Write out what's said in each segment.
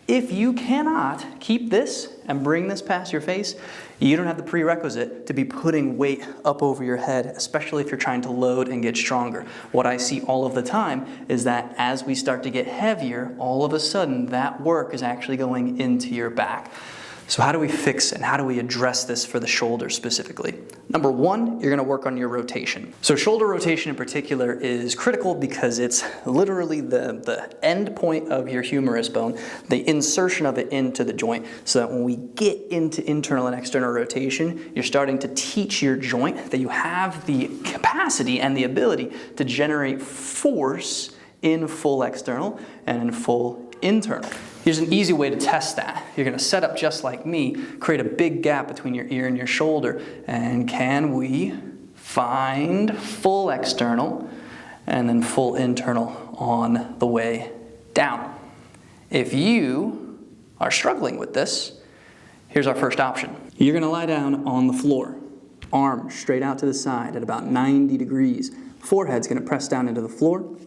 If you cannot keep this and bring this past your face, you don't have the prerequisite to be putting weight up over your head, especially if you're trying to load and get stronger. What I see all of the time is that as we start to get heavier, all of a sudden that work is actually going into your back. So how do we fix and how do we address this for the shoulder specifically? Number one, you're going to work on your rotation. So shoulder rotation in particular is critical because it's literally the end point of your humerus bone, the insertion of it into the joint, so that when we get into internal and external rotation, you're starting to teach your joint that you have the capacity and the ability to generate force in full external and in full internal. Here's an easy way to test that. You're going to set up just like me, create a big gap between your ear and your shoulder, and can we find full external and then full internal on the way down? If you are struggling with this, here's our first option. You're going to lie down on the floor, arms straight out to the side at about 90 degrees. Forehead's going to press down into the floor.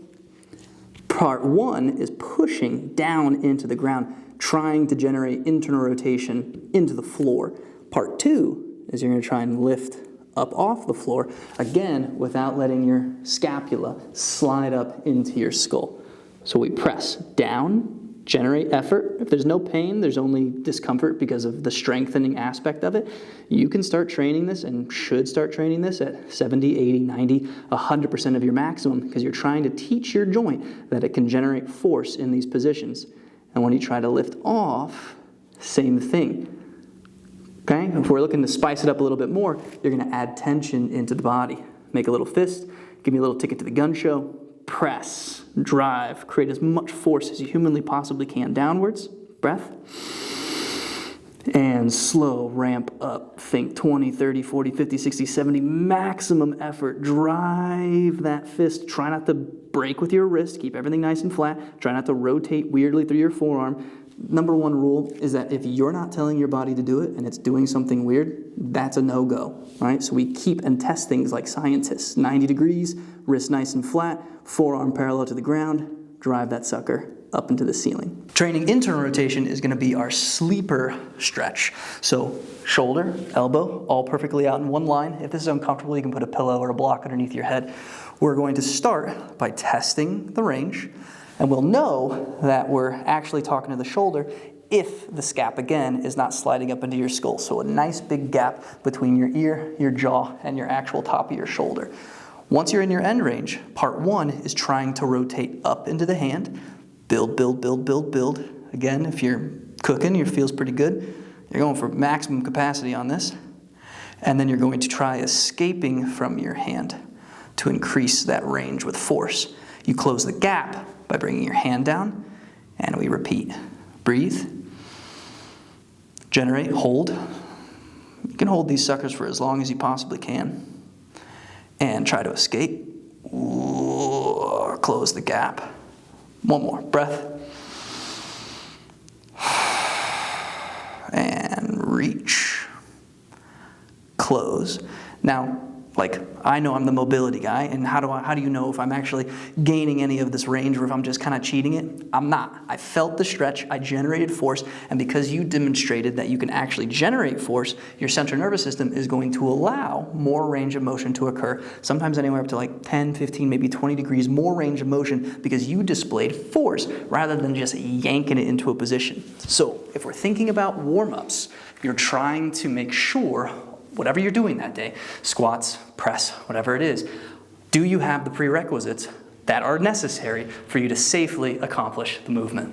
Part one is pushing down into the ground, trying to generate internal rotation into the floor. Part two is you're going to try and lift up off the floor, again, without letting your scapula slide up into your skull. So we press down, generate effort. If there's no pain, there's only discomfort because of the strengthening aspect of it. You can start training this and should start training this at 70, 80, 90, 100% of your maximum because you're trying to teach your joint that it can generate force in these positions. And when you try to lift off, same thing. Okay? If we're looking to spice it up a little bit more, you're going to add tension into the body. Make a little fist, give me a little ticket to the gun show. Press, drive, create as much force as you humanly possibly can downwards, breath, and slow ramp up. Think 20, 30, 40, 50, 60, 70, maximum effort. Drive that fist. Try not to break with your wrist. Keep everything nice and flat. Try not to rotate weirdly through your forearm. Number one rule is that if you're not telling your body to do it and it's doing something weird, that's a no-go, right? So we keep and test things like scientists. 90 degrees, wrist nice and flat, forearm parallel to the ground, drive that sucker up into the ceiling. Training internal rotation is going to be our sleeper stretch. So shoulder, elbow, all perfectly out in one line. If this is uncomfortable, you can put a pillow or a block underneath your head. We're going to start by testing the range. And we'll know that we're actually talking to the shoulder if the scap, again, is not sliding up into your skull. So a nice big gap between your ear, your jaw, and your actual top of your shoulder. Once you're in your end range, part one is trying to rotate up into the hand. Build, build, build, build, build. Again, if you're cooking, it feels pretty good. You're going for maximum capacity on this. And then you're going to try escaping from your hand to increase that range with force. You close the gap by bringing your hand down, and we repeat. Breathe, generate, hold. You can hold these suckers for as long as you possibly can. And try to escape. Or close the gap. One more, breath. And reach. Close. Now, I know I'm the mobility guy, and how do you know if I'm actually gaining any of this range or if I'm just kind of cheating it? I'm not. I felt the stretch, I generated force, and because you demonstrated that you can actually generate force, your central nervous system is going to allow more range of motion to occur, sometimes anywhere up to 10, 15, maybe 20 degrees more range of motion because you displayed force rather than just yanking it into a position. So if we're thinking about warm-ups, you're trying to make sure whatever you're doing that day, squats, press, whatever it is, do you have the prerequisites that are necessary for you to safely accomplish the movement?